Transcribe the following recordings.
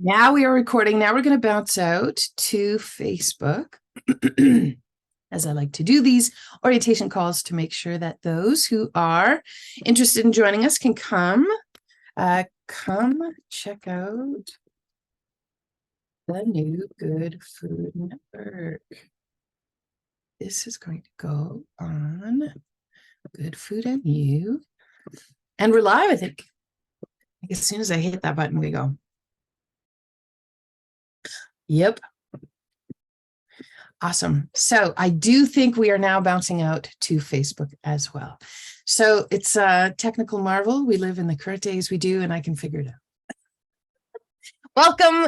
Now we are recording. Now we're going to bounce out to Facebook, as I like to do these orientation calls to make sure that those who are interested in joining us can come check out the new Good Food Network. This is going to go on Good Food and You. And we're live, I think. As soon as I hit that button, we go. Yep. Awesome. So I do think we are now bouncing out to Facebook as well. So it's a technical marvel. We live in the current days we do, and I can figure it out.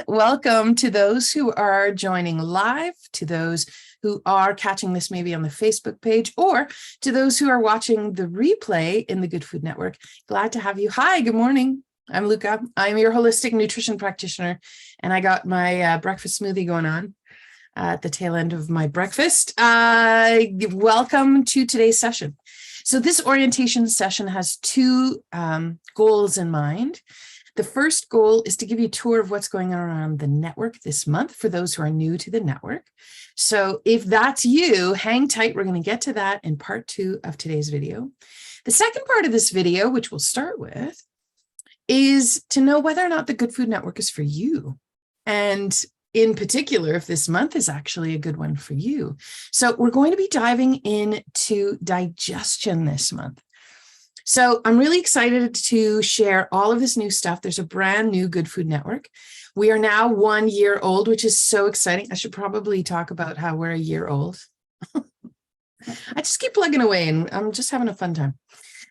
Welcome to those who are joining live, to those who are catching this maybe on the Facebook page, or to those who are watching the replay in the Good Food Network. Glad to have you. Hi, good morning. I'm Luca. I'm your holistic nutrition practitioner, and I got my breakfast smoothie going on at the tail end of my breakfast. Welcome to today's session. So this orientation session has two goals in mind. The first goal is to give you a tour of what's going on around the network this month for those who are new to the network. So if that's you, hang tight. We're going to get to that in part 2 of today's video. The second part of this video, which we'll start with, is to know whether or not the Good Food Network is for you. And in particular, if this month is actually a good one for you. So we're going to be diving into digestion this month. So I'm really excited to share all of this new stuff. There's a brand new Good Food Network. We are now 1 year old, which is so exciting. I should probably talk about how we're a year old. I just keep plugging away and I'm just having a fun time.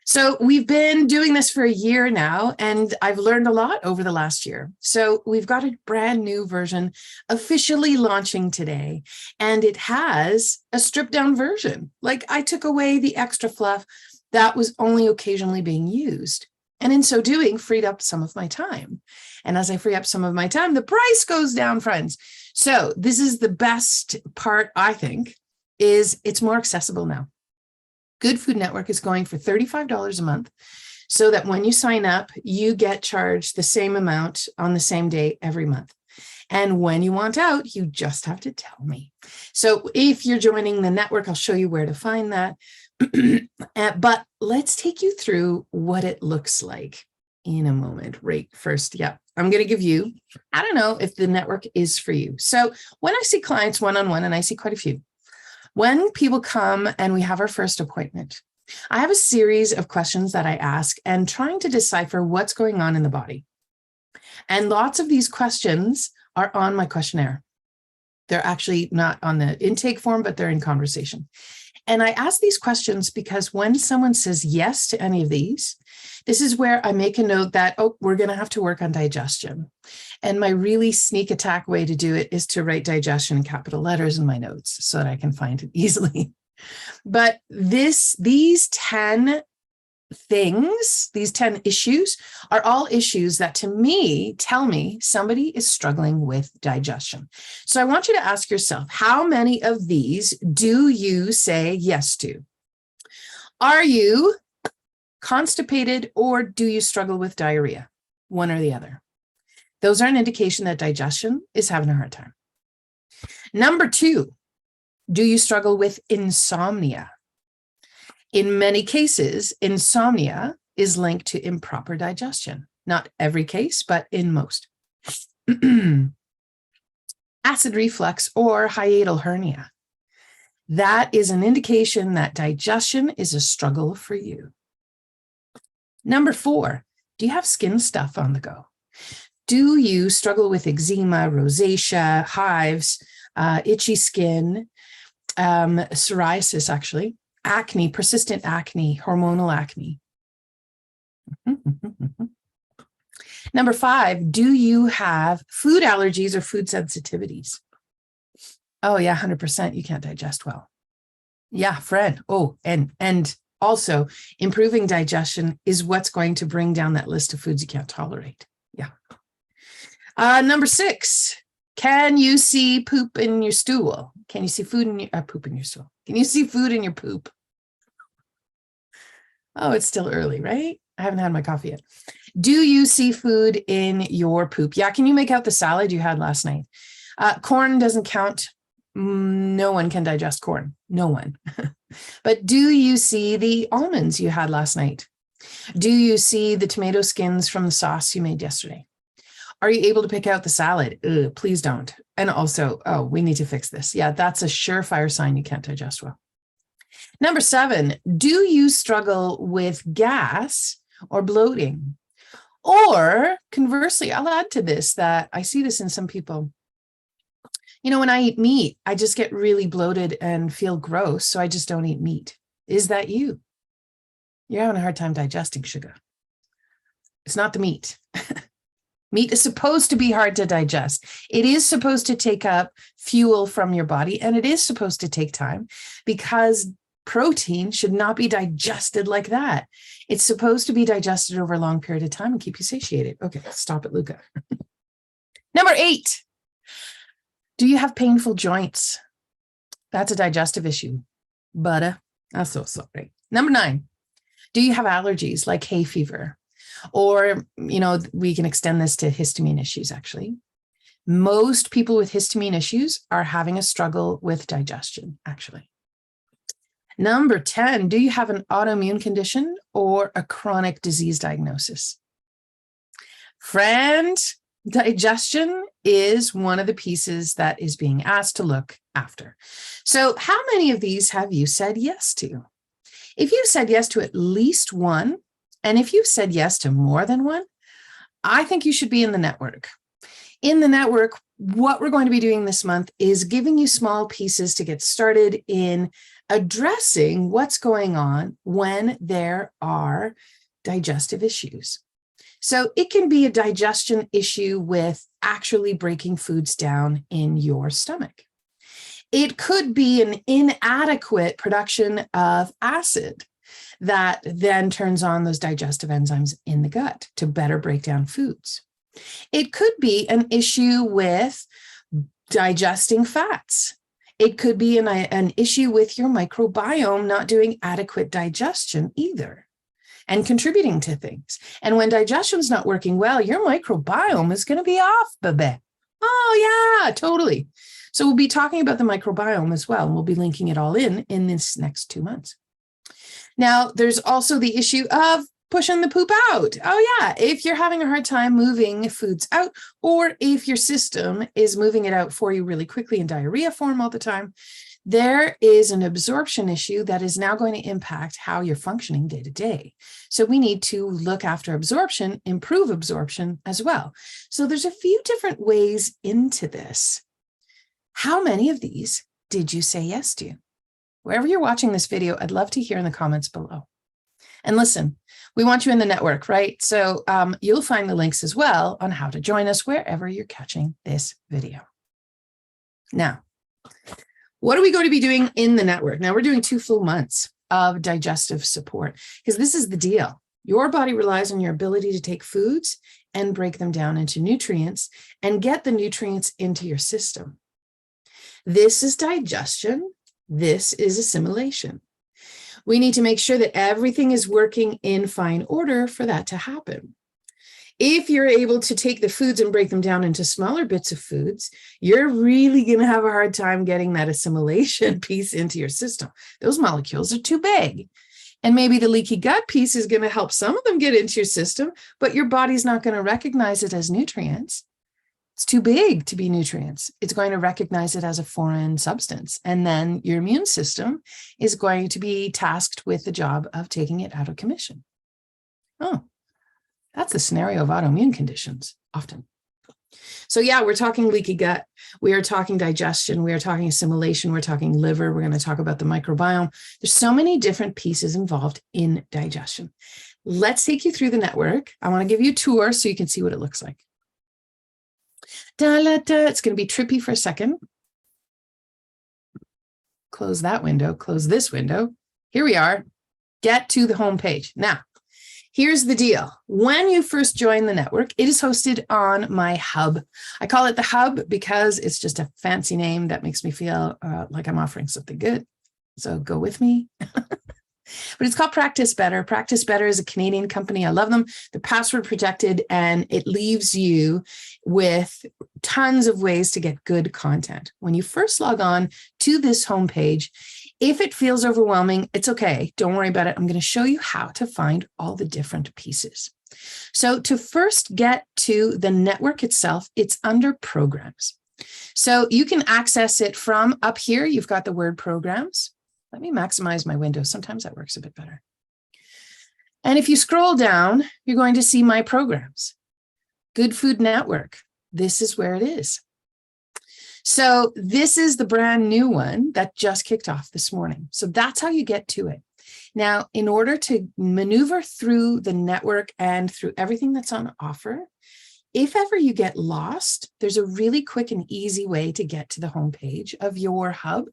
So we've been doing this for a year now, and I've learned a lot over the last year. So we've got a brand new version officially launching today, and it has a stripped down version. Like, I took away the extra fluff that was only occasionally being used. And in so doing, freed up some of my time. And as I free up some of my time, the price goes down, friends. So this is the best part, I think, is it's more accessible now. Good Food Network is going for $35 a month so that when you sign up, you get charged the same amount on the same day every month. And when you want out, you just have to tell me. So if you're joining the network, I'll show you where to find that. But let's take you through what it looks like in a moment. Right first, yeah, I'm going to give you, I don't know if the network is for you. So when I see clients one-on-one, and I see quite a few, when people come and we have our first appointment, I have a series of questions that I ask and trying to decipher what's going on in the body. And lots of these questions are on my questionnaire. They're actually not on the intake form, but they're in conversation. And I ask these questions because when someone says yes to any of these, this is where I make a note that, oh, we're going to have to work on digestion. And my really sneak attack way to do it is to write digestion in capital letters in my notes so that I can find it easily. But these 10 things, these 10 issues are all issues that to me tell me somebody is struggling with digestion. So I want you to ask yourself, how many of these do you say yes to? Are you constipated or do you struggle with diarrhea? One or the other. Those are an indication that digestion is having a hard time. Number 2, do you struggle with insomnia? In many cases, insomnia is linked to improper digestion. Not every case, but in most. Acid reflux or hiatal hernia. That is an indication that digestion is a struggle for you. Number 4, do you have skin stuff on the go? Do you struggle with eczema, rosacea, hives, itchy skin, psoriasis, actually, acne, persistent acne, hormonal acne? Number 5, do you have food allergies or food sensitivities? Oh, yeah, 100%. You can't digest well. Yeah, friend. Oh, and also improving digestion is what's going to bring down that list of foods you can't tolerate. Yeah. Number 6, can you see poop in your stool? Can you see food in your poop in your stool? Can you see food in your poop? Oh, it's still early, right? I haven't had my coffee yet. Do you see food in your poop? Yeah. Can you make out the salad you had last night? Corn doesn't count. No one can digest corn. No one. But do you see the almonds you had last night? Do you see the tomato skins from the sauce you made yesterday? Are you able to pick out the salad? Ugh, please don't. And also, oh, we need to fix this. Yeah, that's a surefire sign you can't digest well. Number 7, do you struggle with gas or bloating? Or conversely, I'll add to this that I see this in some people. You know, when I eat meat, I just get really bloated and feel gross, so I just don't eat meat. Is that you? You're having a hard time digesting sugar. It's not the meat. Meat is supposed to be hard to digest. It is supposed to take up fuel from your body, and it is supposed to take time because protein should not be digested like that. It's supposed to be digested over a long period of time and keep you satiated. Okay, stop it, Luca. Number 8, do you have painful joints? That's a digestive issue. But I'm so sorry. Number 9, do you have allergies like hay fever? Or, you know, we can extend this to histamine issues, actually. Most people with histamine issues are having a struggle with digestion, actually. Number 10, do you have an autoimmune condition or a chronic disease diagnosis? Friend, digestion is one of the pieces that is being asked to look after. So how many of these have you said yes to? If you said yes to at least one, and if you've said yes to more than one, I think you should be in the network. In the network, what we're going to be doing this month is giving you small pieces to get started in addressing what's going on when there are digestive issues. So it can be a digestion issue with actually breaking foods down in your stomach. It could be an inadequate production of acid that then turns on those digestive enzymes in the gut to better break down foods. It could be an issue with digesting fats. It could be an issue with your microbiome not doing adequate digestion either and contributing to things. And when digestion's not working well, your microbiome is going to be off, baby. Oh, yeah, totally. So we'll be talking about the microbiome as well, and we'll be linking it all in this next 2 months. Now, there's also the issue of pushing the poop out. Oh, yeah. If you're having a hard time moving foods out, or if your system is moving it out for you really quickly in diarrhea form all the time, there is an absorption issue that is now going to impact how you're functioning day to day. So we need to look after absorption, improve absorption as well. So there's a few different ways into this. How many of these did you say yes to? Wherever you're watching this video, I'd love to hear in the comments below. And listen, we want you in the network, right? So you'll find the links as well on how to join us wherever you're catching this video. Now, what are we going to be doing in the network? Now, we're doing 2 full months of digestive support because this is the deal. Your body relies on your ability to take foods and break them down into nutrients and get the nutrients into your system. This is digestion. This is assimilation. We need to make sure that everything is working in fine order for that to happen. If you're able to take the foods and break them down into smaller bits of foods, you're really going to have a hard time getting that assimilation piece into your system. Those molecules are too big. And maybe the leaky gut piece is going to help some of them get into your system, but your body's not going to recognize it as nutrients. It's too big to be nutrients. It's going to recognize it as a foreign substance. And then your immune system is going to be tasked with the job of taking it out of commission. Oh, that's the scenario of autoimmune conditions often. So yeah, we're talking leaky gut. We are talking digestion. We are talking assimilation. We're talking liver. We're going to talk about the microbiome. There's so many different pieces involved in digestion. Let's take you through the network. I want to give you a tour so you can see what it looks like. It's going to be trippy for a second. Close that window, close this window. Here we are. Get to the home page. Now, here's the deal. When you first join the network, it is hosted on my hub. I call it the hub because it's just a fancy name that makes me feel like I'm offering something good. So go with me. But it's called Practice Better. Practice Better is a Canadian company. I love them. They're password protected, and it leaves you with tons of ways to get good content. When you first log on to this homepage, if it feels overwhelming, it's okay. Don't worry about it. I'm going to show you how to find all the different pieces. So to first get to the network itself, it's under Programs. So you can access it from up here. You've got the word Programs. Let me maximize my window. Sometimes that works a bit better. And if you scroll down, you're going to see My Programs. GoodFood Network. This is where it is. So this is the brand new one that just kicked off this morning. So that's how you get to it. Now, in order to maneuver through the network and through everything that's on offer, if ever you get lost, there's a really quick and easy way to get to the homepage of your hub.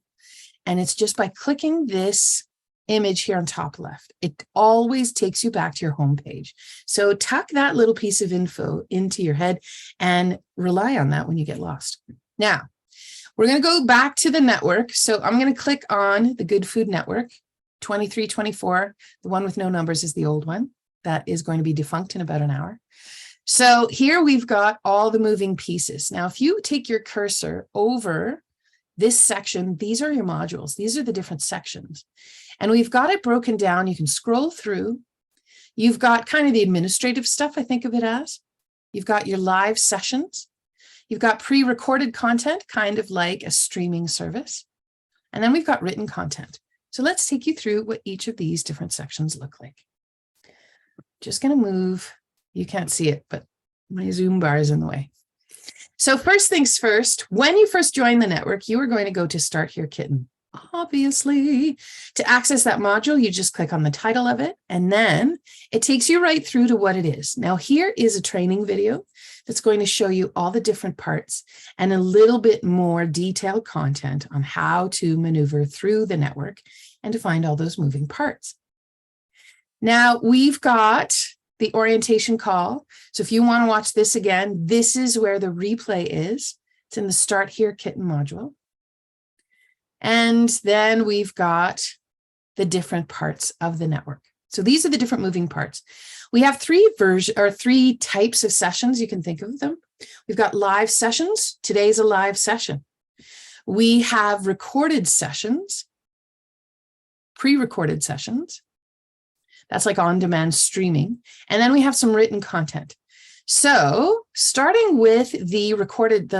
And it's just by clicking this image here on top left. It always takes you back to your homepage. So tuck that little piece of info into your head and rely on that when you get lost. Now, we're going to go back to the network. So I'm going to click on the GoodFood Network. 2324, the one with no numbers is the old one. That is going to be defunct in about an hour. So here we've got all the moving pieces. Now, if you take your cursor over this section, these are your modules. These are the different sections. And we've got it broken down. You can scroll through. You've got kind of the administrative stuff, I think of it as. You've got your live sessions. You've got pre-recorded content, kind of like a streaming service. And then we've got written content. So let's take you through what each of these different sections look like. Just going to move. You can't see it, but my Zoom bar is in the way. So first things first, when you first join the network, you are going to go to Start Here Kitten. Obviously, to access that module, you just click on the title of it, and then it takes you right through to what it is. Now, here is a training video that's going to show you all the different parts and a little bit more detailed content on how to maneuver through the network and to find all those moving parts. Now, we've got the orientation call. So if you want to watch this again, this is where the replay is. It's in the Start Here Kitten module. And then we've got the different parts of the network. So these are the different moving parts. We have three types of sessions. You can think of them. We've got live sessions. Today's a live session. We have recorded sessions, pre-recorded sessions. That's like on-demand streaming. And then we have some written content. So starting with the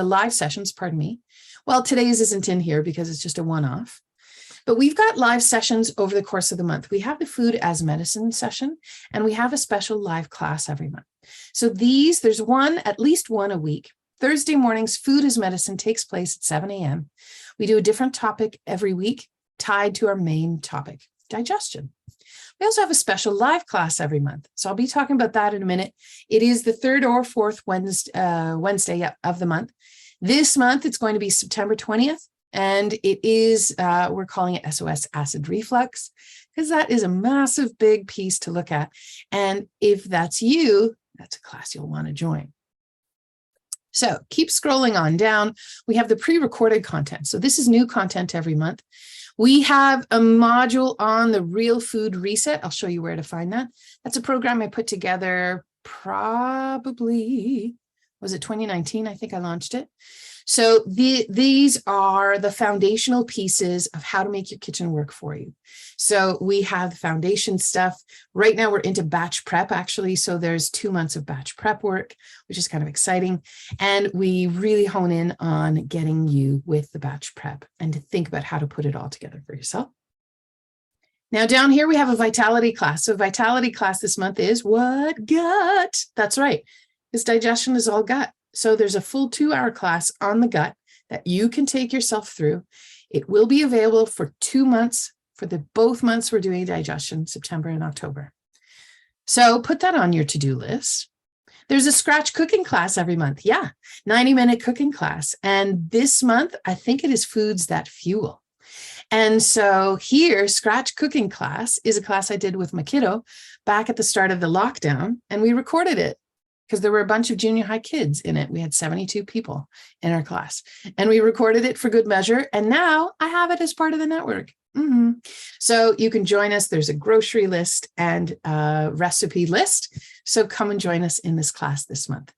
live sessions, pardon me. Well, today's isn't in here because it's just a one-off. But we've got live sessions over the course of the month. We have the Food as Medicine session, and we have a special live class every month. So there's at least one a week. Thursday mornings, Food as Medicine takes place at 7 a.m. We do a different topic every week tied to our main topic, digestion. We also have a special live class every month. So I'll be talking about that in a minute. It is the third or fourth Wednesday of the month. This month, it's going to be September 20th, and it is, we're calling it SOS Acid Reflux, because that is a massive, big piece to look at. And if that's you, that's a class you'll want to join. So keep scrolling on down. We have the pre-recorded content. So this is new content every month. We have a module on the Real Food Reset. I'll show you where to find that. That's a program I put together probably, was it 2019? I think I launched it. So these are the foundational pieces of how to make your kitchen work for you. So we have foundation stuff. Right now we're into batch prep, actually. So there's 2 months of batch prep work, which is kind of exciting. And we really hone in on getting you with the batch prep and to think about how to put it all together for yourself. Now down here, we have a vitality class. So vitality class this month is what? Gut. That's right. Because digestion is all gut. So there's a full 2-hour class on the gut that you can take yourself through. It will be available for 2 months. For both months we're doing digestion, September and October. So put that on your to-do list. There's a scratch cooking class every month. Yeah, 90-minute cooking class. And this month, I think it is Foods That Fuel. And so here, scratch cooking class is a class I did with my kiddo back at the start of the lockdown, and we recorded it, because there were a bunch of junior high kids in it. We had 72 people in our class, and we recorded it for good measure. And now I have it as part of the network. So you can join us. There's a grocery list and a recipe list. So come and join us in this class this month.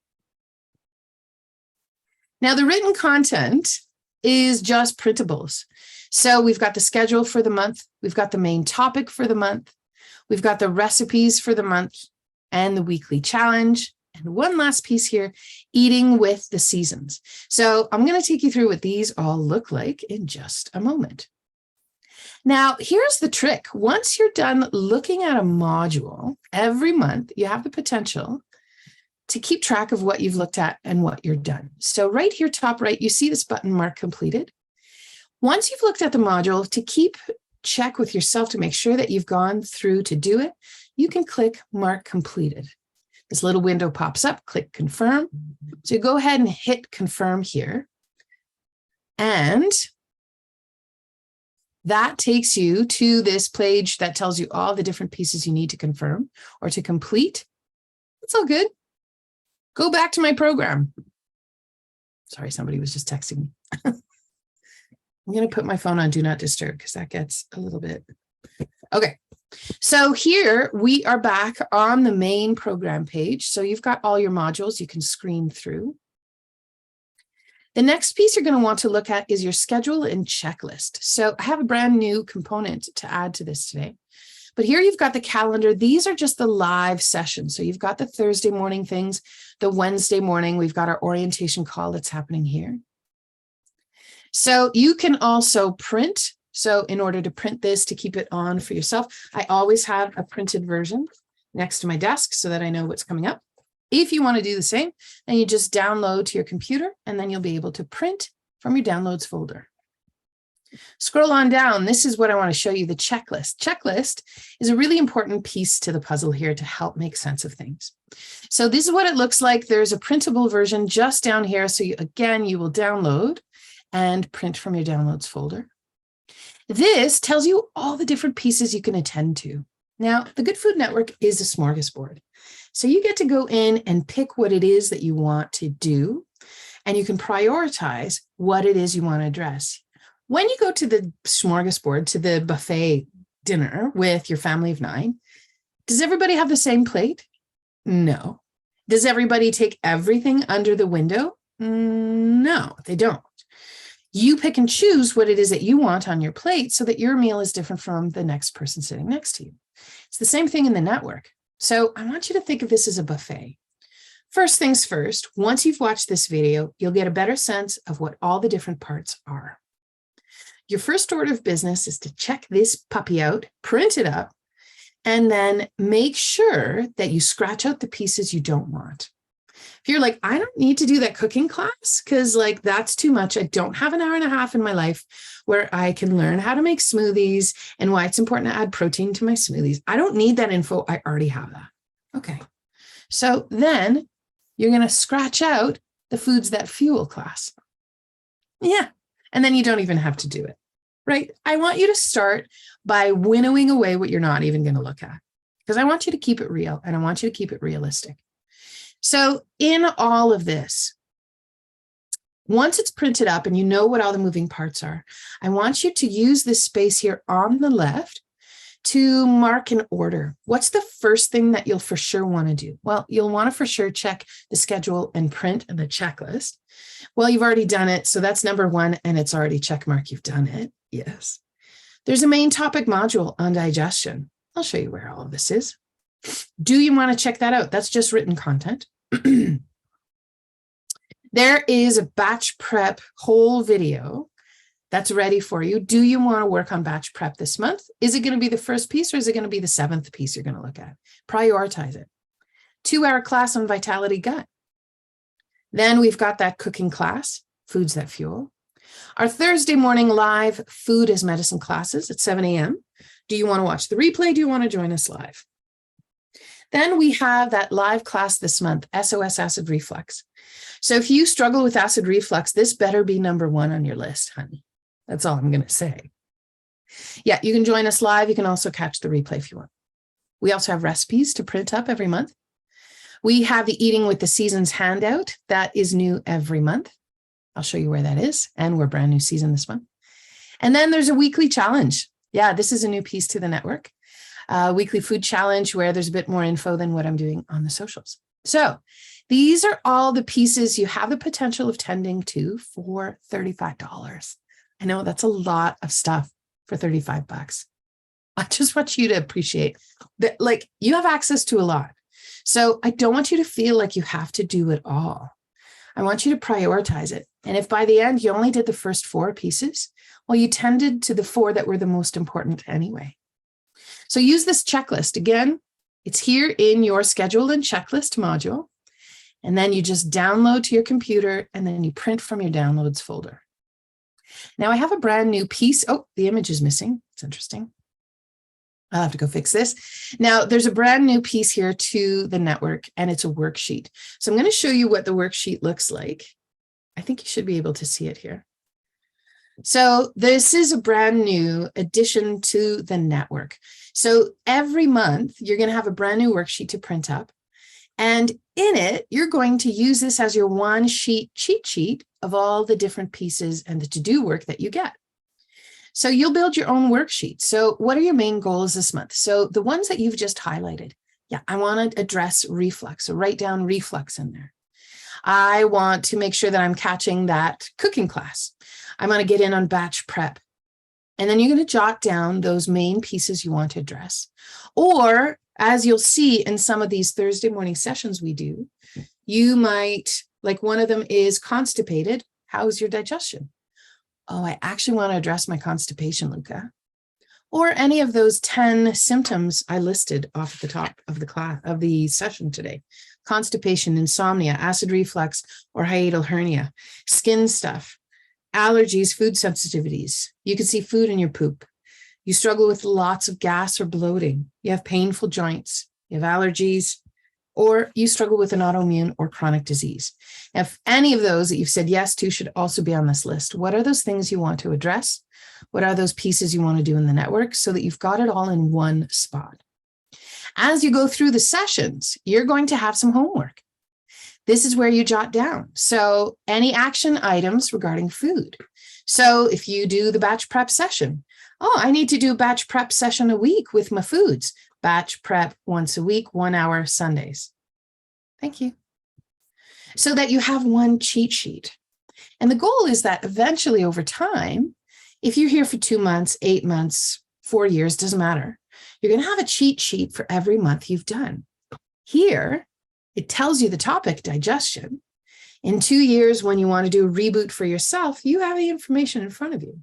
Now, the written content is just printables. So we've got the schedule for the month. We've got the main topic for the month. We've got the recipes for the month and the weekly challenge. And one last piece here, eating with the seasons. So I'm going to take you through what these all look like in just a moment. Now, here's the trick. Once you're done looking at a module every month, you have the potential to keep track of what you've looked at and what you're done. So right here, top right, you see this button marked completed. Once you've looked at the module, to keep check with yourself to make sure that you've gone through to do it, you can click mark completed. This little window pops up, click confirm. So you go ahead and hit confirm here. And that takes you to this page that tells you all the different pieces you need to confirm or to complete. It's all good. Go back to my program. Sorry, somebody was just texting me. I'm going to put my phone on Do Not Disturb because that gets a little bit. Okay. So here we are back on the main program page. So you've got all your modules you can screen through. The next piece you're going to want to look at is your schedule and checklist. So I have a brand new component to add to this today. But here you've got the calendar. These are just the live sessions. So you've got the Thursday morning things, the Wednesday morning, we've got our orientation call that's happening here. So you can also print. So in order to print this, to keep it on for yourself, I always have a printed version next to my desk so that I know what's coming up. If you want to do the same, then you just download to your computer and then you'll be able to print from your downloads folder. Scroll on down. This is what I want to show you, the checklist. Checklist is a really important piece to the puzzle here to help make sense of things. So this is what it looks like. There's a printable version just down here. So again, you will download and print from your downloads folder. This tells you all the different pieces you can attend to. Now, the Good Food Network is a smorgasbord. So you get to go in and pick what it is that you want to do, and you can prioritize what it is you want to address. When you go to the smorgasbord, to the buffet dinner with your family of 9, does everybody have the same plate? No. Does everybody take everything under the window? No, they don't. You pick and choose what it is that you want on your plate so that your meal is different from the next person sitting next to you. It's the same thing in the network. So I want you to think of this as a buffet. First things first, once you've watched this video, you'll get a better sense of what all the different parts are. Your first order of business is to check this puppy out, print it up, and then make sure that you scratch out the pieces you don't want. If you're like, I don't need to do that cooking class because like that's too much. I don't have an hour and a half in my life where I can learn how to make smoothies and why it's important to add protein to my smoothies. I don't need that info. I already have that. Okay. So then you're going to scratch out the foods that fuel class. Yeah. And then you don't even have to do it, right? I want you to start by winnowing away what you're not even going to look at because I want you to keep it real and I want you to keep it realistic. So in all of this, once it's printed up and you know what all the moving parts are, I want you to use this space here on the left to mark an order. What's the first thing that you'll for sure want to do? Well, you'll want to for sure check the schedule and print the checklist. Well, you've already done it. So that's number 1 and it's already check mark. You've done it. Yes. There's a main topic module on digestion. I'll show you where all of this is. Do you want to check that out? That's just written content. There is a batch prep whole video that's ready for you. Do you want to work on batch prep this month? Is it going to be the first piece or is it going to be the 7th piece you're going to look at? Prioritize it. 2-hour class on Vitality Gut. Then we've got that cooking class, Foods That Fuel. Our Thursday morning live food as medicine classes at 7 a.m. Do you want to watch the replay? Do you want to join us live? Then we have that live class this month, SOS acid reflux. So if you struggle with acid reflux, this better be number 1 on your list, honey. That's all I'm going to say. Yeah, you can join us live. You can also catch the replay if you want. We also have recipes to print up every month. We have the Eating with the Seasons handout that is new every month. I'll show you where that is. And we're brand new season this month. And then there's a weekly challenge. Yeah, this is a new piece to the network. Weekly food challenge where there's a bit more info than what I'm doing on the socials. So these are all the pieces you have the potential of tending to for $35. I know that's a lot of stuff for $35. I just want you to appreciate that, like, you have access to a lot. So I don't want you to feel like you have to do it all. I want you to prioritize it. And if by the end you only did the first 4 pieces, well, you tended to the 4 that were the most important anyway. So use this checklist. Again, it's here in your schedule and checklist module. And then you just download to your computer and then you print from your downloads folder. Now I have a brand new piece. Oh, the image is missing. It's interesting. I'll have to go fix this. Now there's a brand new piece here to the network and it's a worksheet. So I'm going to show you what the worksheet looks like. I think you should be able to see it here. So this is a brand new addition to the network. So every month you're going to have a brand new worksheet to print up. And in it, you're going to use this as your one sheet cheat sheet of all the different pieces and the to-do work that you get. So you'll build your own worksheet. So what are your main goals this month? So the ones that you've just highlighted. Yeah, I want to address reflux. So write down reflux in there. I want to make sure that I'm catching that cooking class. I want to get in on batch prep. And then you're going to jot down those main pieces you want to address. Or as you'll see in some of these Thursday morning sessions we do, you might, like one of them is constipated. How's your digestion? Oh, I actually want to address my constipation, Luca. Or any of those 10 symptoms I listed off at the top of the class of the session today. Constipation, insomnia, acid reflux, or hiatal hernia, skin stuff, allergies, food sensitivities. You can see food in your poop. You struggle with lots of gas or bloating. You have painful joints. You have allergies, or you struggle with an autoimmune or chronic disease. If any of those that you've said yes to should also be on this list, what are those things you want to address? What are those pieces you want to do in the network so that you've got it all in one spot? As you go through the sessions, you're going to have some homework. This is where you jot down. So any action items regarding food. So if you do the batch prep session, oh, I need to do a batch prep session a week with my foods. Batch prep once a week, 1 hour Sundays. Thank you. So that you have one cheat sheet. And the goal is that eventually over time, if you're here for 2 months, 8 months, 4 years, doesn't matter. You're going to have a cheat sheet for every month you've done. Here, it tells you the topic, digestion. In 2 years, when you want to do a reboot for yourself, you have the information in front of you.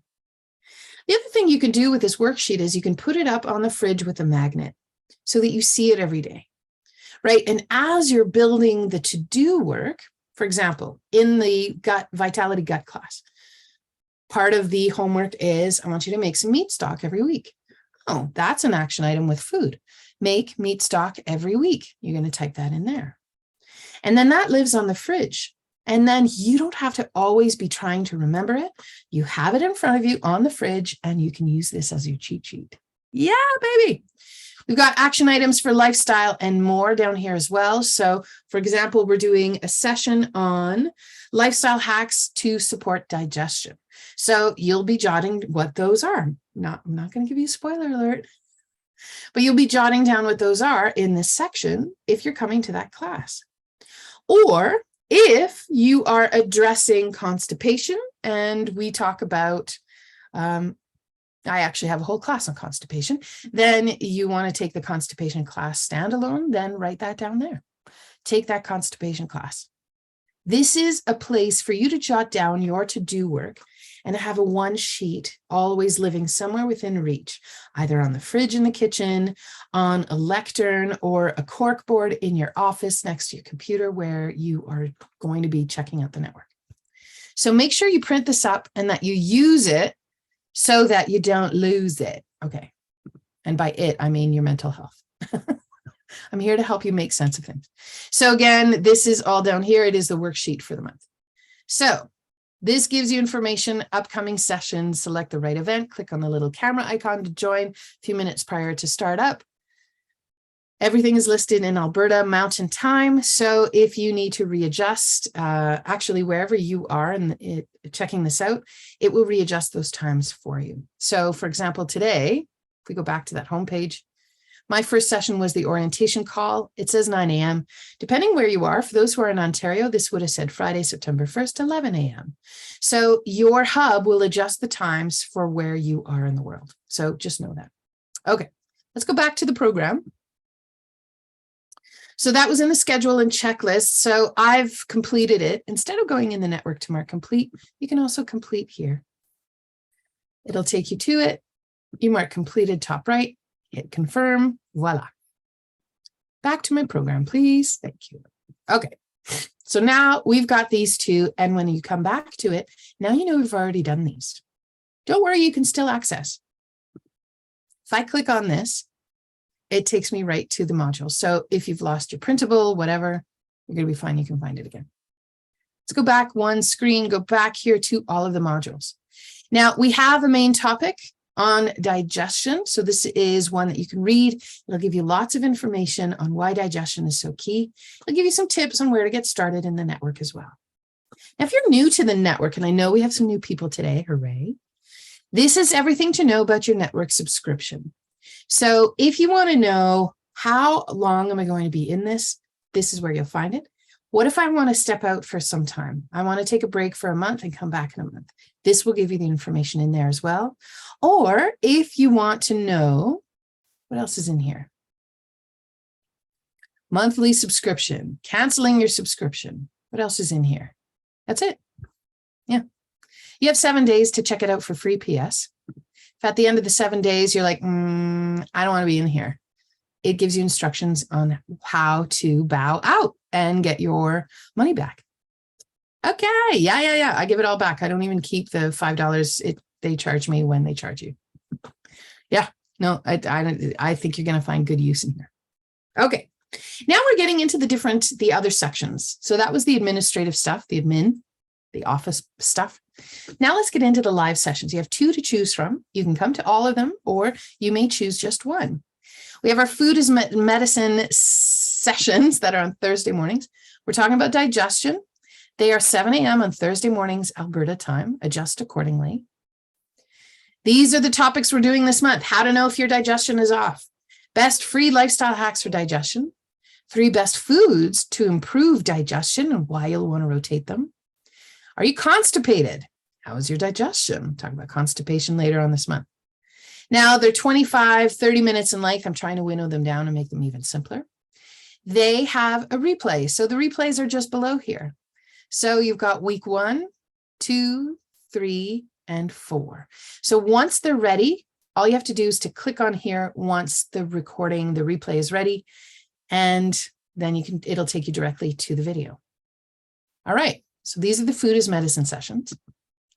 The other thing you can do with this worksheet is you can put it up on the fridge with a magnet so that you see it every day, right? And as you're building the to-do work, for example, in the Vitality Gut class, part of the homework is I want you to make some meat stock every week. Oh, that's an action item with food. Make meat stock every week. You're going to type that in there. And then that lives on the fridge. And then you don't have to always be trying to remember it. You have it in front of you on the fridge, and you can use this as your cheat sheet. Yeah, baby. We've got action items for lifestyle and more down here as well. So, for example, we're doing a session on lifestyle hacks to support digestion. So you'll be jotting what those are. I'm not going to give you a spoiler alert, but you'll be jotting down what those are in this section if you're coming to that class. Or if you are addressing constipation, and we talk about, I actually have a whole class on constipation, then you want to take the constipation class standalone, then write that down there. Take that constipation class. This is a place for you to jot down your to-do work and have a one sheet always living somewhere within reach, either on the fridge in the kitchen, on a lectern, or a cork board in your office next to your computer where you are going to be checking out the network. So make sure you print this up and that you use it so that you don't lose it. Okay. And by it, I mean your mental health. I'm here to help you make sense of things. So again, this is all down here. It is the worksheet for the month. So this gives you information, upcoming sessions, select the right event, click on the little camera icon to join a few minutes prior to start up. Everything is listed in Alberta Mountain Time. So if you need to readjust, actually wherever you are and checking this out, it will readjust those times for you. So for example, today, if we go back to that homepage, my first session was the orientation call. It says 9 a.m. Depending where you are, for those who are in Ontario, this would have said Friday, September 1st, 11 a.m. So your hub will adjust the times for where you are in the world. So just know that. Okay, let's go back to the program. So that was in the schedule and checklist. So I've completed it. Instead of going in the network to mark complete, you can also complete here. It'll take you to it. You mark completed top right, hit confirm, voila. Back to my program, please. Thank you. Okay, so now we've got these two. And when you come back to it, now you know we've already done these. Don't worry, you can still access. If I click on this, it takes me right to the module. So if you've lost your printable, whatever, you're going to be fine. You can find it again. Let's go back one screen, go back here to all of the modules. Now we have a main topic on digestion. So this is one that you can read. It'll give you lots of information on why digestion is so key. It'll give you some tips on where to get started in the network as well. Now, if you're new to the network, and I know we have some new people today, hooray, this is everything to know about your network subscription. So if you want to know how long am I going to be in this, this is where you'll find it. What if I want to step out for some time? I want to take a break for a month and come back in a month. This will give you the information in there as well. Or if you want to know, what else is in here? Monthly subscription, canceling your subscription. What else is in here? That's it. Yeah. You have 7 days to check it out for free PS. If at the end of the 7 days, you're like, I don't want to be in here. It gives you instructions on how to bow out and get your money back. Okay. Yeah. I give it all back. I don't even keep the $5 they charge me when they charge you. Yeah. No, I think you're going to find good use in here. Okay. Now we're getting into the other sections. So that was the administrative stuff, the admin, the office stuff. Now let's get into the live sessions. You have 2 to choose from. You can come to all of them, or you may choose just one. We have our food is medicine sessions that are on Thursday mornings. We're talking about digestion. They are 7 a.m. on Thursday mornings, Alberta time. Adjust accordingly. These are the topics we're doing this month. How to know if your digestion is off. Best free lifestyle hacks for digestion. 3 best foods to improve digestion and why you'll want to rotate them. Are you constipated? How is your digestion? Talk about constipation later on this month. Now they're 25, 30 minutes in length. I'm trying to winnow them down and make them even simpler. They have a replay. So the replays are just below here. So you've got week 1, 2, 3, and 4. So once they're ready, all you have to do is to click on here once the recording, the replay is ready, and then it'll take you directly to the video. All right. So these are the food is medicine sessions.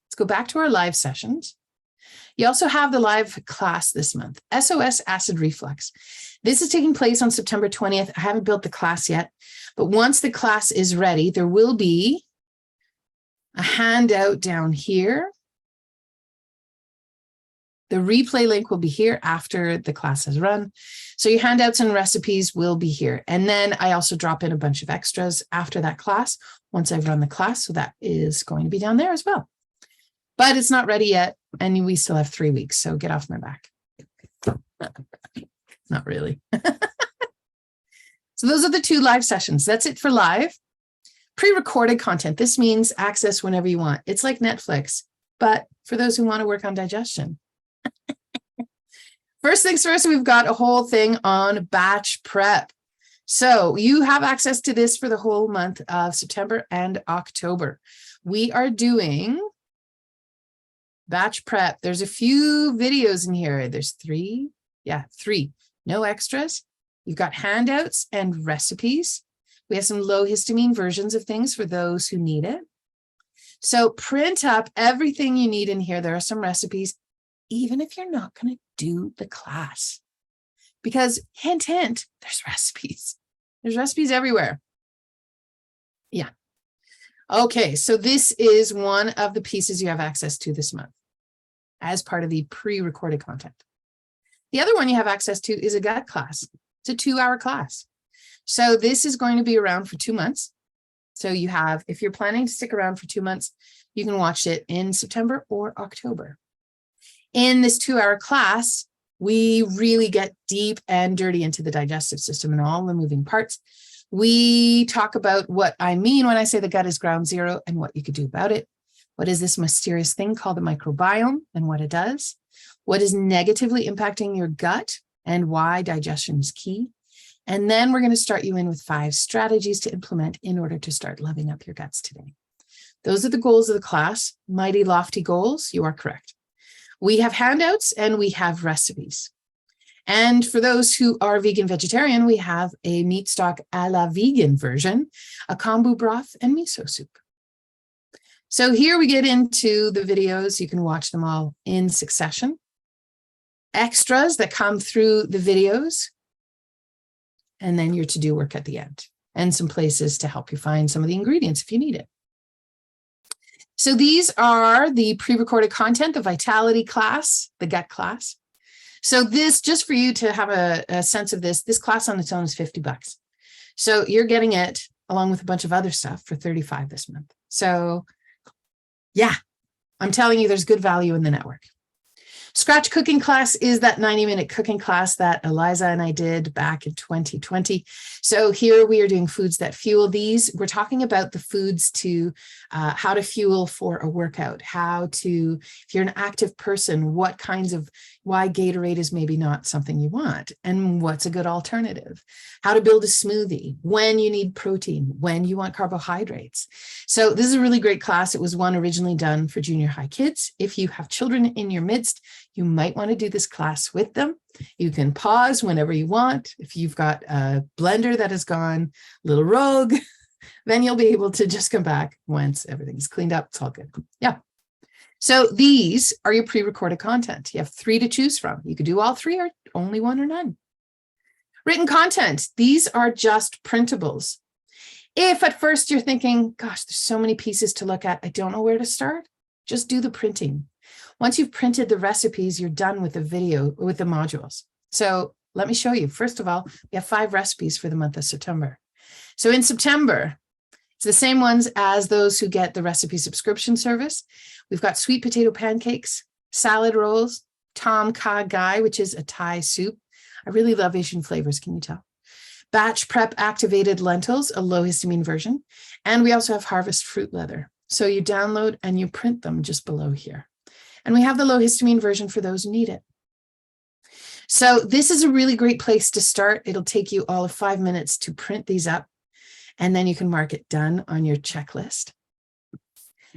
Let's go back to our live sessions. You also have the live class this month, SOS Acid Reflux. This is taking place on September 20th. I haven't built the class yet, but once the class is ready, there will be a handout down here. The replay link will be here after the class has run. So your handouts and recipes will be here. And then I also drop in a bunch of extras after that class, once I've run the class. So that is going to be down there as well. But it's not ready yet. And we still have 3 weeks. So get off my back. Not really. So those are the 2 live sessions. That's it for live. Pre-recorded content. This means access whenever you want. It's like Netflix, but for those who want to work on digestion. First things first, we've got a whole thing on batch prep. So you have access to this for the whole month of September and October. We are doing batch prep. There's a few videos in here. There's 3. Yeah, 3. No extras. You've got handouts and recipes. We have some low histamine versions of things for those who need it. So print up everything you need in here. There are some recipes, even if you're not going to do the class. Because hint, hint, there's recipes. There's recipes everywhere. Yeah. Okay, so this is one of the pieces you have access to this month as part of the pre-recorded content. The other one you have access to is a gut class. It's It's a 2-hour class. So this is going to be around for 2 months. So you have, if you're planning to stick around for 2 months, you can watch it in September or October. In this 2-hour class, we really get deep and dirty into the digestive system and all the moving parts. We talk about what I mean when I say the gut is ground zero and what you could do about it. What is this mysterious thing called the microbiome and what it does? What is negatively impacting your gut and why digestion is key? And then we're going to start you in with 5 strategies to implement in order to start loving up your guts today. Those are the goals of the class. Mighty lofty goals. You are correct. We have handouts and we have recipes. And for those who are vegan vegetarian, we have a meat stock a la vegan version, a kombu broth and miso soup. So here we get into the videos. You can watch them all in succession. Extras that come through the videos. And then your to-do work at the end. And some places to help you find some of the ingredients if you need it. So these are the pre-recorded content, the vitality class, the gut class. So this, just for you to have a sense of this class on its own is $50. So you're getting it along with a bunch of other stuff for $35 this month. So yeah, I'm telling you, there's good value in the network. Scratch cooking class is that 90-minute cooking class that Eliza and I did back in 2020. So here we are doing foods that fuel these. We're talking about the foods to how to fuel for a workout, how to, if you're an active person, what kinds of, why Gatorade is maybe not something you want and what's a good alternative, how to build a smoothie, when you need protein, when you want carbohydrates. So this is a really great class. It was one originally done for junior high kids. If you have children in your midst, you might want to do this class with them. You can pause whenever you want. If you've got a blender that has gone a little rogue, then you'll be able to just come back once everything's cleaned up. It's all good. Yeah. So these are your pre-recorded content. You have 3 to choose from. You could do all 3 or only 1 or none. Written content. These are just printables. If at first you're thinking, gosh, there's so many pieces to look at, I don't know where to start, just do the printing. Once you've printed the recipes, you're done with the video, with the modules. So let me show you. First of all, we have 5 recipes for the month of September. So in September, it's the same ones as those who get the recipe subscription service. We've got sweet potato pancakes, salad rolls, tom kha gai, which is a Thai soup. I really love Asian flavors, can you tell? Batch prep activated lentils, a low histamine version. And we also have harvest fruit leather. So you download and you print them just below here. And we have the low histamine version for those who need it. So this is a really great place to start. It'll take you all of 5 minutes to print these up. And then you can mark it done on your checklist.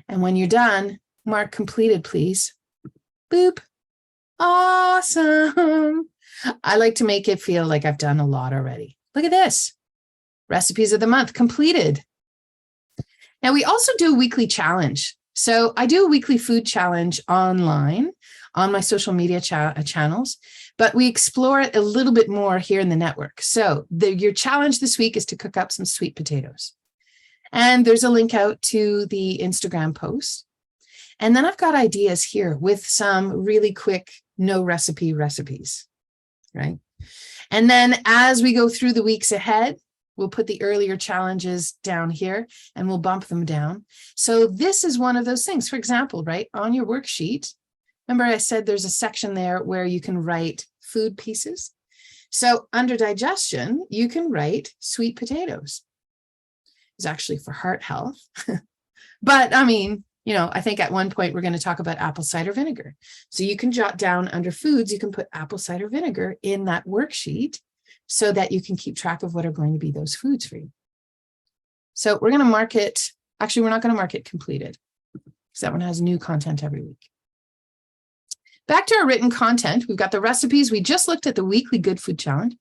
And when you're done, mark completed, please. Boop. Awesome. I like to make it feel like I've done a lot already. Look at this. Recipes of the month completed. Now we also do a weekly challenge. So I do a weekly food challenge online on my social media channels, but we explore it a little bit more here in the network. So your challenge this week is to cook up some sweet potatoes. And there's a link out to the Instagram post. And then I've got ideas here with some really quick no recipe recipes, right? And then as we go through the weeks ahead, we'll put the earlier challenges down here and we'll bump them down. So this is one of those things. For example, right, on your worksheet, remember I said there's a section there where you can write food pieces. So under digestion, you can write sweet potatoes. It's actually for heart health. But I mean, you know, I think at one point we're going to talk about apple cider vinegar. So you can jot down under foods, you can put apple cider vinegar in that worksheet so that you can keep track of what are going to be those foods for you. So we're going to mark it. Actually, we're not going to mark it completed because that one has new content every week. Back to our written content. We've got the recipes. We just looked at the weekly Good Food Challenge.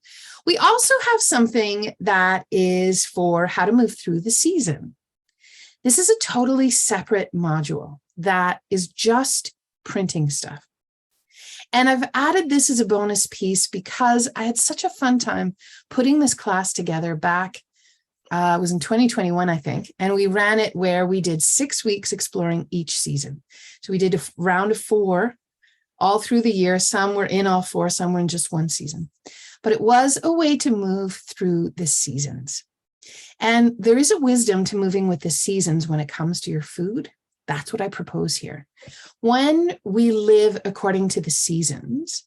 We also have something that is for how to move through the season. This is a totally separate module that is just printing stuff. And I've added this as a bonus piece because I had such a fun time putting this class together back, it was in 2021, I think. And we ran it where we did 6 weeks exploring each season. So we did a round of 4 all through the year. Some were in all 4, some were in just one season. but it was a way to move through the seasons. And there is a wisdom to moving with the seasons when it comes to your food. That's what I propose here. When we live according to the seasons,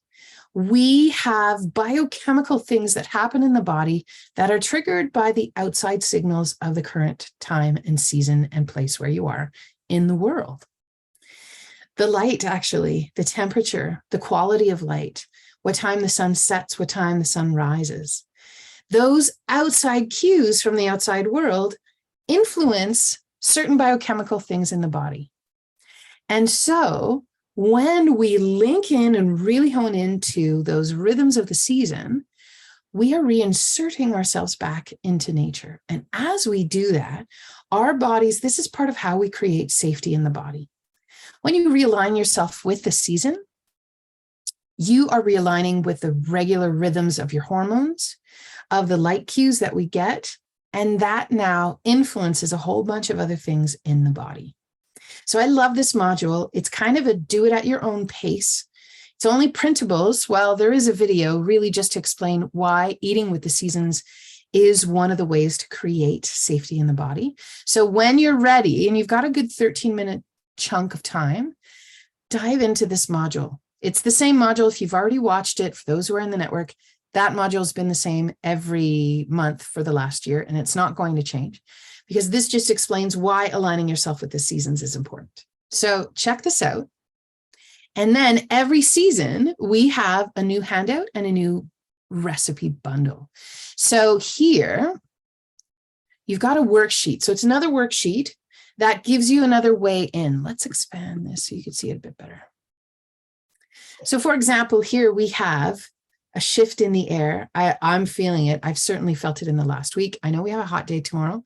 we have biochemical things that happen in the body that are triggered by the outside signals of the current time and season and place where you are in the world. The light, actually, the temperature, the quality of light, what time the sun sets, what time the sun rises. Those outside cues from the outside world influence certain biochemical things in the body. And so when we link in and really hone into those rhythms of the season, we are reinserting ourselves back into nature. And as we do that, our bodies, this is part of how we create safety in the body. When you realign yourself with the season, you are realigning with the regular rhythms of your hormones, of the light cues that we get, and that now influences a whole bunch of other things in the body. So I love this module. It's kind of a do it at your own pace. It's only printables. Well, there is a video really just to explain why eating with the seasons is one of the ways to create safety in the body. So when you're ready and you've got a good 13-minute chunk of time, dive into this module. It's the same module if you've already watched it. For those who are in the network, that module has been the same every month for the last year, and it's not going to change because this just explains why aligning yourself with the seasons is important. So check this out. And then every season, we have a new handout and a new recipe bundle. So here, you've got a worksheet. So it's another worksheet that gives you another way in. Let's expand this so you can see it a bit better. So for example, here we have a shift in the air. I'm feeling it. I've certainly felt it in the last week. I know we have a hot day tomorrow,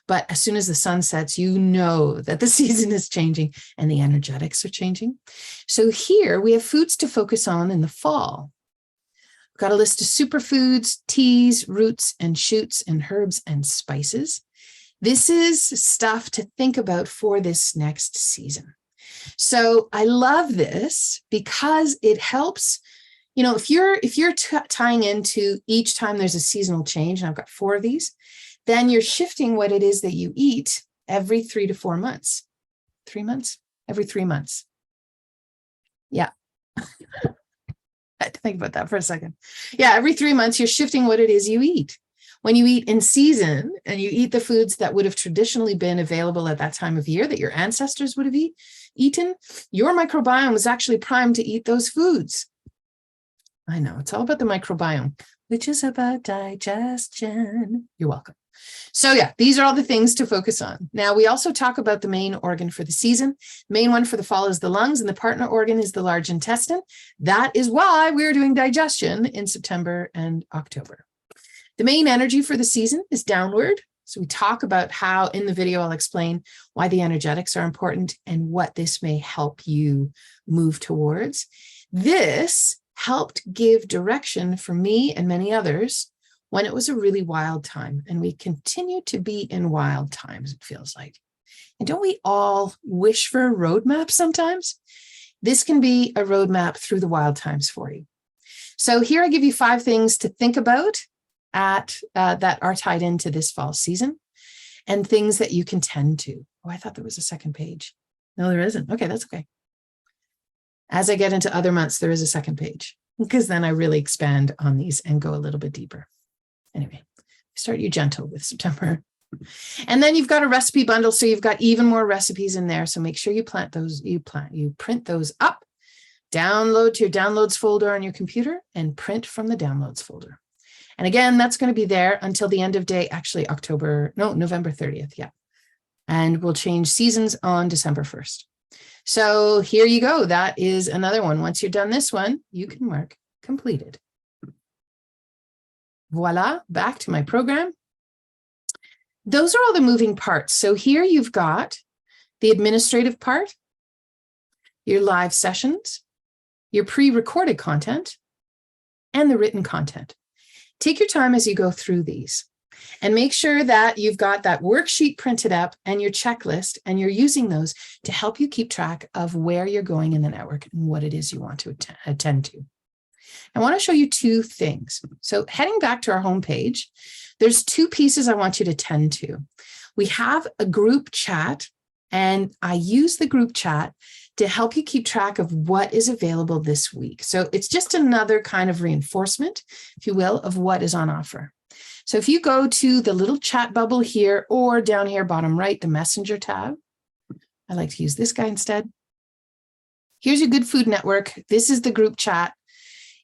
but as soon as the sun sets, you know that the season is changing and the energetics are changing. So here we have foods to focus on in the fall. We've got a list of superfoods, teas, roots and shoots and herbs and spices. This is stuff to think about for this next season. So I love this because it helps. You know, if you're tying into each time there's a seasonal change, and I've got 4 of these, then you're shifting what it is that you eat every 3 to 4 months. 3 months? Every 3 months. Yeah. I had to think about that for a second. Yeah, every 3 months, you're shifting what it is you eat. When you eat in season and you eat the foods that would have traditionally been available at that time of year that your ancestors would have eaten, your microbiome was actually primed to eat those foods. I know, it's all about the microbiome, which is about digestion. You're welcome. So yeah, these are all the things to focus on. Now, we also talk about the main organ for the season. The main one for the fall is the lungs, and the partner organ is the large intestine. That is why we're doing digestion in September and October. The main energy for the season is downward. So we talk about how in the video, I'll explain why the energetics are important and what this may help you move towards. This helped give direction for me and many others when it was a really wild time. And we continue to be in wild times, it feels like. And don't we all wish for a roadmap sometimes? This can be a roadmap through the wild times for you. So here I give you 5 things to think about that are tied into this fall season and things that you can tend to. Oh, I thought there was a second page. No, there isn't. Okay, that's okay. As I get into other months, there is a second page because then I really expand on these and go a little bit deeper. Anyway, start you gentle with September. And then you've got a recipe bundle. So you've got even more recipes in there. So make sure you print those up, download to your downloads folder on your computer and print from the downloads folder. And again, that's going to be there until the end of day, actually November 30th. Yeah. And we'll change seasons on December 1st. So here you go. That is another one. Once you're done this one, you can mark completed. Voila, back to my program. Those are all the moving parts. So here you've got the administrative part, your live sessions, your pre-recorded content, and the written content. Take your time as you go through these. And make sure that you've got that worksheet printed up and your checklist, and you're using those to help you keep track of where you're going in the network and what it is you want to attend to. I want to show you two things. So heading back to our homepage, there's two pieces I want you to tend to. We have a group chat, and I use the group chat to help you keep track of what is available this week. So it's just another kind of reinforcement, if you will, of what is on offer. So if you go to the little chat bubble here, or down here, bottom right, the messenger tab, I like to use this guy instead. Here's your GoodFood Network. This is the group chat.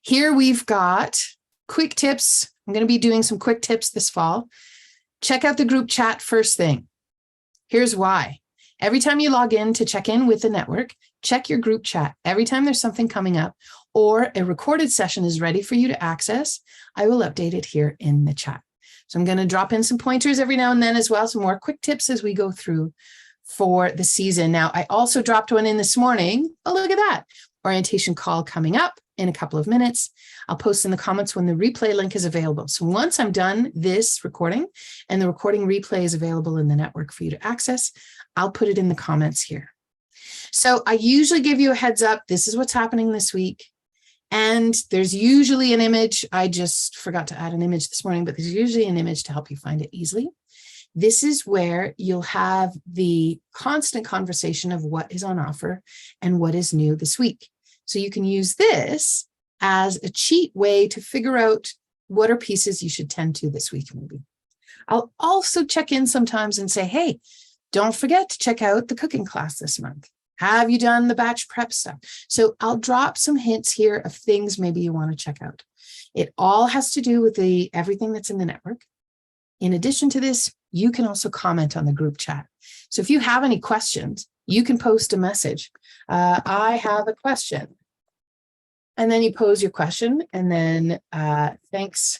Here we've got quick tips. I'm going to be doing some quick tips this fall. Check out the group chat first thing. Here's why. Every time you log in to check in with the network, check your group chat. Every time there's something coming up or a recorded session is ready for you to access, I will update it here in the chat. So I'm going to drop in some pointers every now and then as well, some more quick tips as we go through for the season. Now, I also dropped one in this morning. Oh, look at that. Orientation call coming up in a couple of minutes. I'll post in the comments when the replay link is available. So once I'm done this recording and the recording replay is available in the network for you to access, I'll put it in the comments here. So I usually give you a heads up. This is what's happening this week. And there's usually an image. I just forgot to add an image this morning, but there's usually an image to help you find it easily. This is where you'll have the constant conversation of what is on offer and what is new this week. So you can use this as a cheat way to figure out what are pieces you should tend to this week maybe. I'll also check in sometimes and say, hey, don't forget to check out the cooking class this month. Have you done the batch prep stuff? So I'll drop some hints here of things maybe you want to check out. It all has to do with everything that's in the network. In addition to this, you can also comment on the group chat. So if you have any questions, you can post a message. I have a question. And then you pose your question and then thanks.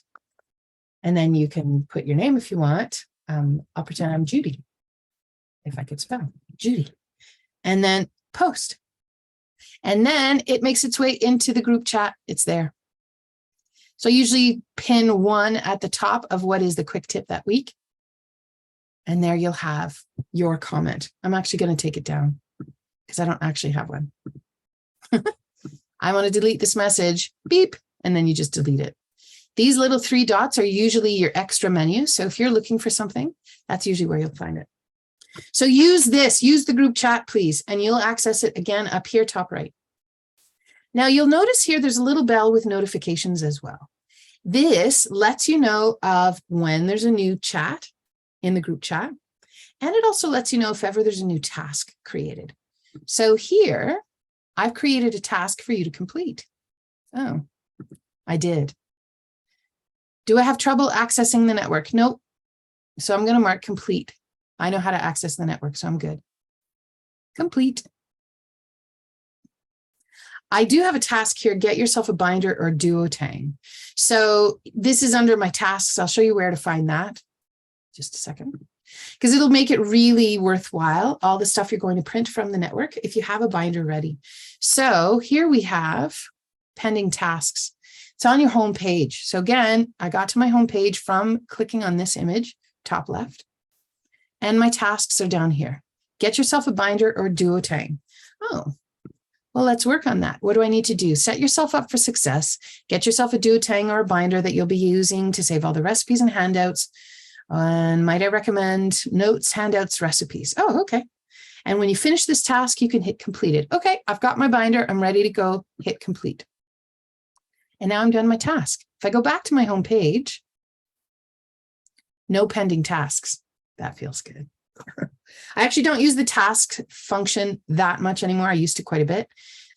And then you can put your name if you want. I'll pretend I'm Judy, if I could spell Judy. And then post. And then it makes its way into the group chat. It's there. So I usually pin one at the top of what is the quick tip that week. And there you'll have your comment. I'm actually going to take it down because I don't actually have one. I want to delete this message, beep, and then you just delete it. These little 3 dots are usually your extra menu. So if you're looking for something, that's usually where you'll find it. So use the group chat, please, and you'll access it again up here, top right. Now you'll notice here, there's a little bell with notifications as well. This lets you know of when there's a new chat in the group chat. And it also lets you know if ever there's a new task created. So here, I've created a task for you to complete. Oh, I did. Do I have trouble accessing the network? Nope. So I'm going to mark complete. I know how to access the network, so I'm good. Complete. I do have a task here, get yourself a binder or duotang. So this is under my tasks. I'll show you where to find that. Just a second. Because it'll make it really worthwhile, all the stuff you're going to print from the network if you have a binder ready. So here we have pending tasks. It's on your home page. So again, I got to my home page from clicking on this image, top left. And my tasks are down here. Get yourself a binder or duotang. Oh, well, let's work on that. What do I need to do? Set yourself up for success. Get yourself a duotang or a binder that you'll be using to save all the recipes and handouts. And might I recommend notes, handouts, recipes? Oh, okay. And when you finish this task, you can hit completed. Okay, I've got my binder. I'm ready to go. Hit complete. And now I'm done my task. If I go back to my home page, no pending tasks. That feels good. I actually don't use the task function that much anymore. I used to quite a bit.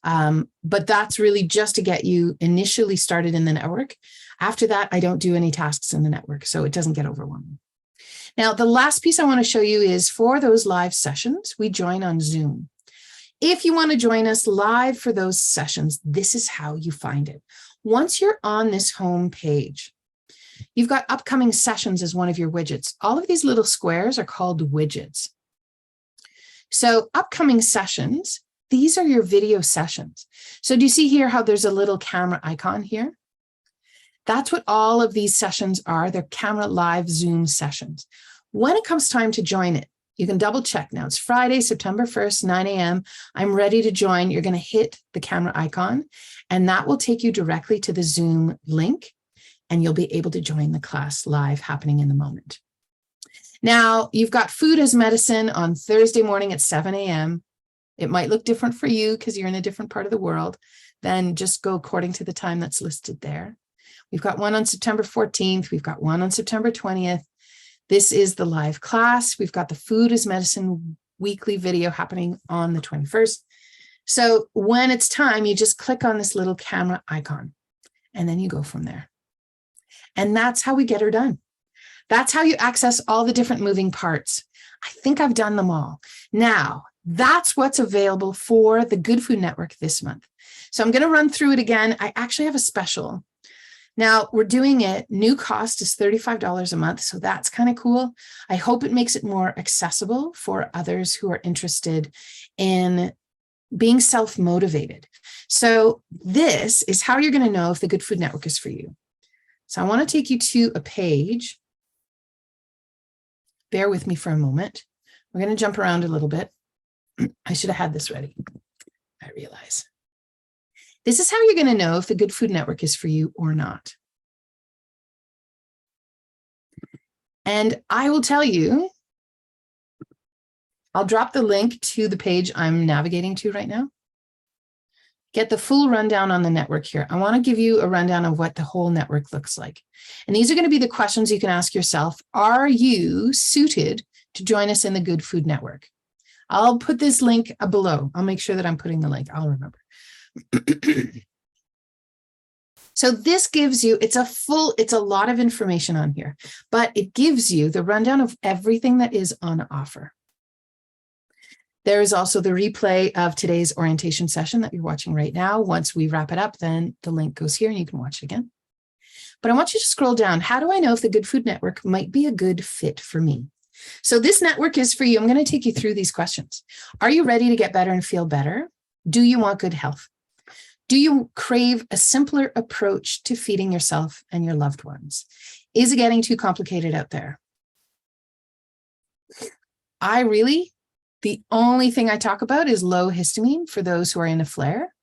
But that's really just to get you initially started in the network. After that, I don't do any tasks in the network, so it doesn't get overwhelming. Now, the last piece I want to show you is for those live sessions, we join on Zoom. If you want to join us live for those sessions, this is how you find it. Once you're on this home page, you've got upcoming sessions as one of your widgets. All of these little squares are called widgets. So upcoming sessions, these are your video sessions. So do you see here how there's a little camera icon here? That's what all of these sessions are. They're camera live Zoom sessions. When it comes time to join it, You can double check now. It's Friday, September 1st, 9 a.m. I'm ready to join. You're going to hit the camera icon, and that will take you directly to the Zoom link, and you'll be able to join the class live happening in the moment. Now, you've got Food as Medicine on Thursday morning at 7 a.m. It might look different for you because you're in a different part of the world. Then just go according to the time that's listed there. We've got one on September 14th. We've got one on September 20th. This is the live class. We've got the Food as Medicine weekly video happening on the 21st. So when it's time, you just click on this little camera icon, and then you go from there. And that's how we get her done. That's how you access all the different moving parts. I think I've done them all. Now, that's what's available for the Good Food Network this month. So I'm going to run through it again. I actually have a special. Now, we're doing it. New cost is $35 a month, so that's kind of cool. I hope it makes it more accessible for others who are interested in being self-motivated. So this is how you're going to know if the Good Food Network is for you. So I want to take you to a page. Bear with me for a moment. We're going to jump around a little bit. I should have had this ready, I realize. This is how you're going to know if the Good Food Network is for you or not. And I will tell you, I'll drop the link to the page I'm navigating to right now. Get the full rundown on the network here. I want to give you a rundown of what the whole network looks like. And these are going to be the questions you can ask yourself. Are you suited to join us in the Good Food Network? I'll put this link below. I'll make sure that I'm putting the link. I'll remember. So this gives you, it's a lot of information on here, but it gives you the rundown of everything that is on offer. There is also the replay of today's orientation session that you're watching right now. Once we wrap it up, then the link goes here and you can watch it again. But I want you to scroll down. How do I know if the Good Food Network might be a good fit for me? So this network is for you. I'm going to take you through these questions. Are you ready to get better and feel better? Do you want good health? Do you crave a simpler approach to feeding yourself and your loved ones? Is it getting too complicated out there? The only thing I talk about is low histamine for those who are in a flare.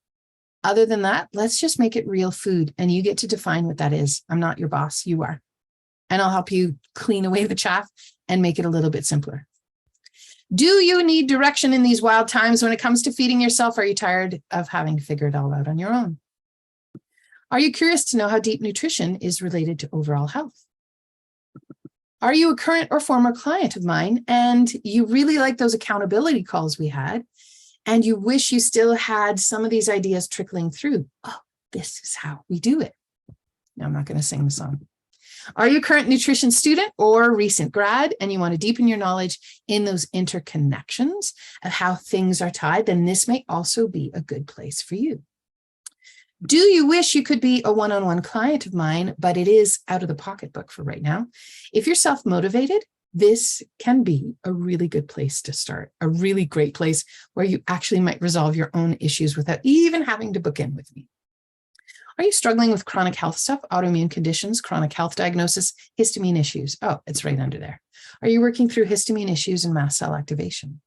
Other than that, let's just make it real food, and you get to define what that is. I'm not your boss, you are. And I'll help you clean away the chaff and make it a little bit simpler. Do you need direction in these wild times when it comes to feeding yourself? Are you tired of having to figure it all out on your own? Are you curious to know how deep nutrition is related to overall health? Are you a current or former client of mine and you really like those accountability calls we had and you wish you still had some of these ideas trickling through? Oh, this is how we do it. Now, I'm not going to sing the song. Are you a current nutrition student or recent grad and you want to deepen your knowledge in those interconnections of how things are tied? Then this may also be a good place for you. Do you wish you could be a one-on-one client of mine, but it is out of the pocketbook for right now? If you're self-motivated, this can be a really good place to start, a really great place where you actually might resolve your own issues without even having to book in with me. Are you struggling with chronic health stuff, autoimmune conditions, chronic health diagnosis, histamine issues? Oh, it's right under there. Are you working through histamine issues and mast cell activation?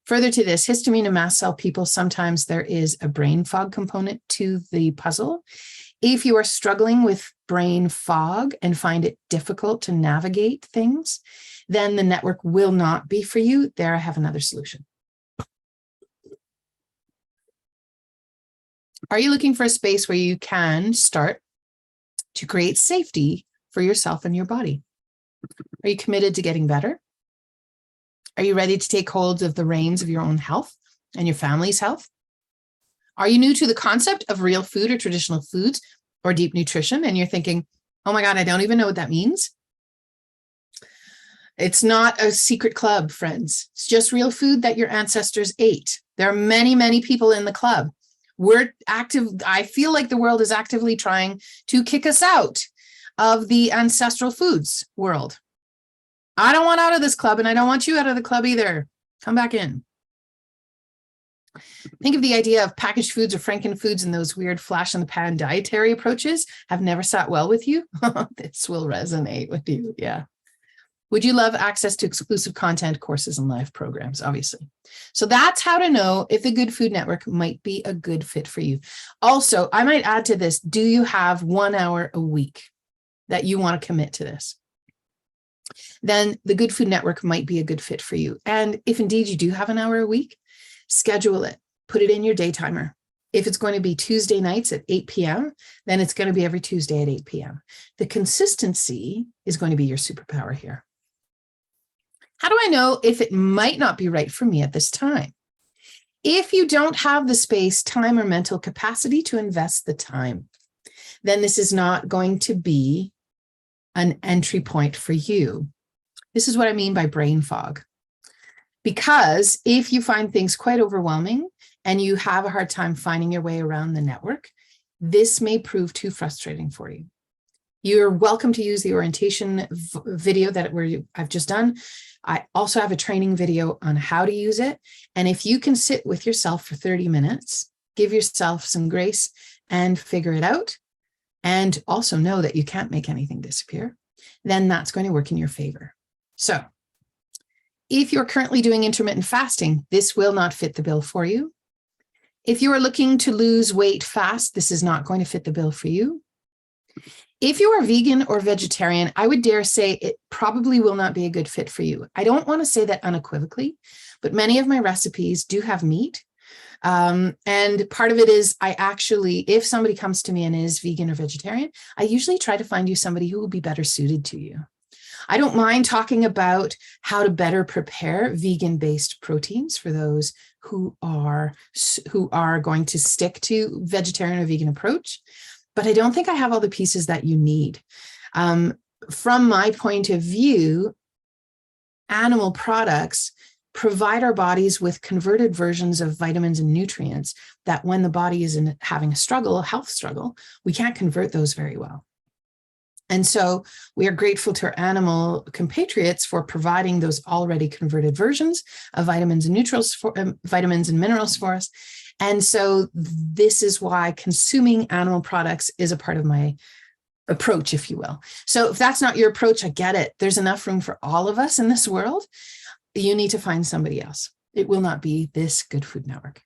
Further to this, histamine and mast cell people, sometimes there is a brain fog component to the puzzle. If you are struggling with brain fog and find it difficult to navigate things, then the network will not be for you. There, I have another solution. Are you looking for a space where you can start to create safety for yourself and your body? Are you committed to getting better? Are you ready to take hold of the reins of your own health and your family's health? Are you new to the concept of real food or traditional foods or deep nutrition? And you're thinking, oh my God, I don't even know what that means. It's not a secret club, friends. It's just real food that your ancestors ate. There are many, many people in the club. We're active. I feel like the world is actively trying to kick us out of the ancestral foods world. I don't want out of this club, and I don't want you out of the club either. Come back in. Think of the idea of packaged foods or frankenfoods and those weird flash in the pan dietary approaches have never sat well with you. This will resonate with you. Yeah. Would you love access to exclusive content, courses, and live programs? Obviously. So that's how to know if the Good Food Network might be a good fit for you. Also, I might add to this, do you have 1 hour a week that you want to commit to this? Then the Good Food Network might be a good fit for you. And if indeed you do have an hour a week, schedule it, put it in your day timer. If it's going to be Tuesday nights at 8 p.m., then it's going to be every Tuesday at 8 p.m. The consistency is going to be your superpower here. How do I know if it might not be right for me at this time? If you don't have the space, time, or mental capacity to invest the time, then this is not going to be an entry point for you. This is what I mean by brain fog. Because if you find things quite overwhelming and you have a hard time finding your way around the network, this may prove too frustrating for you. You're welcome to use the orientation video I've just done. I also have a training video on how to use it. And if you can sit with yourself for 30 minutes, give yourself some grace and figure it out, and also know that you can't make anything disappear, then that's going to work in your favor. So if you're currently doing intermittent fasting, this will not fit the bill for you. If you are looking to lose weight fast, this is not going to fit the bill for you. If you are vegan or vegetarian, I would dare say it probably will not be a good fit for you. I don't want to say that unequivocally, but many of my recipes do have meat. And part of it is if somebody comes to me and is vegan or vegetarian, I usually try to find you somebody who will be better suited to you. I don't mind talking about how to better prepare vegan-based proteins for those who are going to stick to vegetarian or vegan approach. But I don't think I have all the pieces that you need. From my point of view, animal products provide our bodies with converted versions of vitamins and nutrients that when the body is having a health struggle, we can't convert those very well. And so we are grateful to our animal compatriots for providing those already converted versions of vitamins and minerals for us. And so this is why consuming animal products is a part of my approach, if you will. So if that's not your approach, I get it. There's enough room for all of us in this world. You need to find somebody else. It will not be this Good Food Network.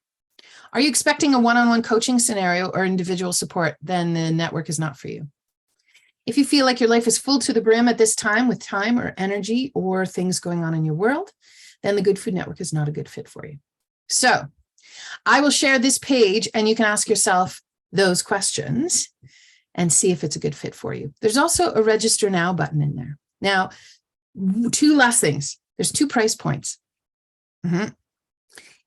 Are you expecting a one-on-one coaching scenario or individual support? Then the network is not for you. If you feel like your life is full to the brim at this time with time or energy or things going on in your world, then the Good Food Network is not a good fit for you. So I will share this page and you can ask yourself those questions and see if it's a good fit for you. There's also a register now button in there. Now, two last things. There's 2 price points.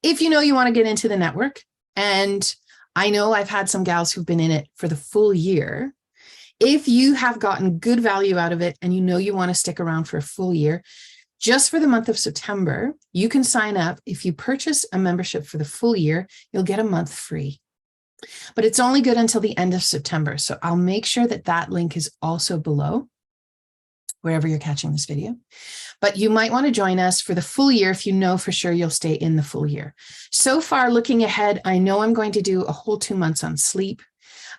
If you know you want to get into the network, and I know I've had some gals who've been in it for the full year. If you have gotten good value out of it and you know you want to stick around for a full year, just for the month of September, you can sign up. If you purchase a membership for the full year, you'll get a month free. But it's only good until the end of September. So I'll make sure that link is also below, wherever you're catching this video. But you might want to join us for the full year if you know for sure you'll stay in the full year. So far, looking ahead, I know I'm going to do a whole 2 months on sleep.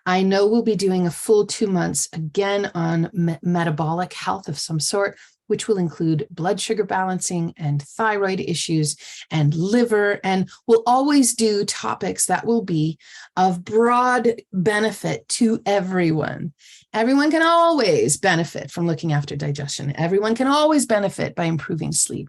I know we'll be doing a full 2 months again on metabolic health of some sort, which will include blood sugar balancing and thyroid issues and liver. And we'll always do topics that will be of broad benefit to everyone. Everyone can always benefit from looking after digestion. Everyone can always benefit by improving sleep.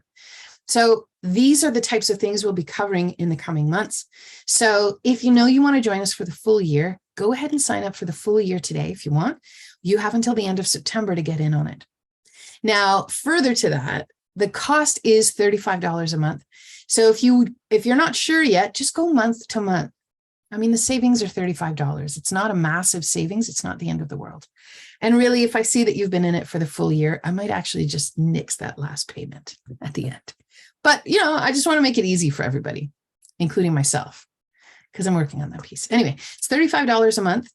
So these are the types of things we'll be covering in the coming months. So if you know you want to join us for the full year, go ahead and sign up for the full year today if you want. You have until the end of September to get in on it. Now, further to that, the cost is $35 a month. So if you're not sure yet, just go month to month. I mean, the savings are $35. It's not a massive savings. It's not the end of the world. And really, if I see that you've been in it for the full year, I might actually just nix that last payment at the end. But, I just want to make it easy for everybody, including myself, because I'm working on that piece. Anyway, it's $35 a month,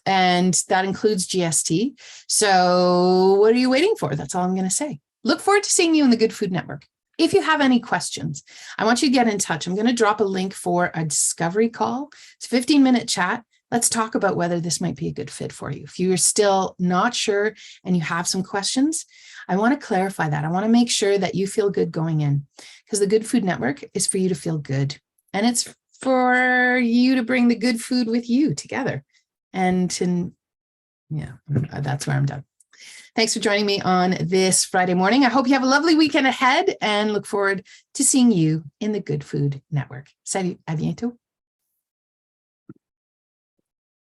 and that includes GST. So what are you waiting for? That's all I'm going to say. Look forward to seeing you in the Good Food Network. If you have any questions, I want you to get in touch. I'm going to drop a link for a discovery call. It's a 15-minute chat. let's talk about whether this might be a good fit for you. If you're still not sure and you have some questions, I want to clarify that. I want to make sure that you feel good going in, because the Good Food Network is for you to feel good. And it's for you to bring the good food with you together. And that's where I'm done. Thanks for joining me on this Friday morning. I hope you have a lovely weekend ahead and look forward to seeing you in the Good Food Network. Salut, à bientôt.